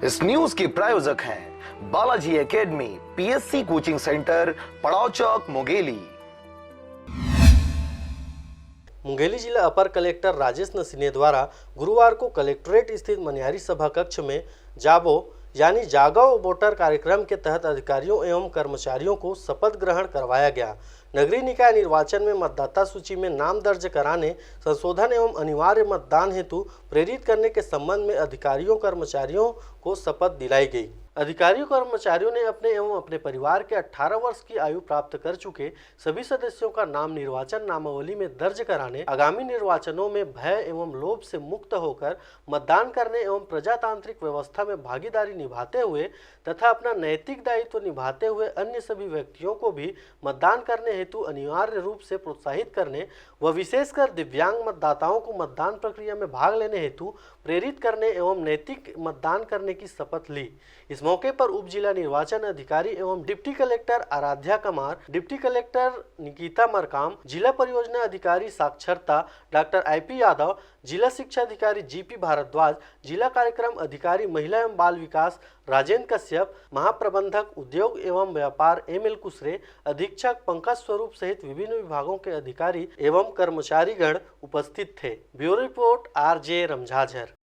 इस न्यूज के प्रायोजक हैं Balaji academy, PSC coaching centre, पड़ाव चौक, मुंगेली। मुंगेली जिला अपर कलेक्टर राजेश नसीने द्वारा गुरुवार को कलेक्ट्रेट स्थित मनियारी सभा कक्ष में जाबो यानी जागो वोटर कार्यक्रम के तहत अधिकारियों एवं कर्मचारियों को शपथ ग्रहण करवाया गया। नगरीय निकाय निर्वाचन में मतदाता सूची में नाम दर्ज कराने, संशोधन एवं अनिवार्य मतदान हेतु प्रेरित करने के संबंध में अधिकारियों कर्मचारियों को शपथ दिलाई गई। अधिकारियों कर्मचारियों ने अपने एवं अपने परिवार के 18 वर्ष की आयु प्राप्त कर चुके सभी सदस्यों का नाम निर्वाचन नामावली में दर्ज कराने, आगामी निर्वाचनों में भय एवं लोभ से मुक्त होकर मतदान करने एवं प्रजातांत्रिक व्यवस्था में भागीदारी निभाते हुए तथा अपना नैतिक दायित्व निभाते हुए अन्य सभी व्यक्तियों को भी मतदान करने हेतु अनिवार्य रूप से प्रोत्साहित करने व विशेषकर दिव्यांग मतदाताओं को मतदान प्रक्रिया में भाग लेने हेतु प्रेरित करने एवं नैतिक मतदान करने की शपथ ली। इस मौके पर उप जिला निर्वाचन अधिकारी एवं deputy collector Aaradhya Kumar, deputy collector Nikita Markam, जिला परियोजना अधिकारी साक्षरता डॉक्टर आईपी यादव, जिला शिक्षा अधिकारी जीपी भारद्वाज, जिला कार्यक्रम अधिकारी महिला एवं बाल विकास राजेंद्र कश्यप, महाप्रबंधक उद्योग एवं व्यापार एमएल कुसरे, अधीक्षक पंकज स्वरूप सहित विभिन्न विभागों के अधिकारी एवं कर्मचारीगण उपस्थित थे। Bureau report RJ रमझाझर।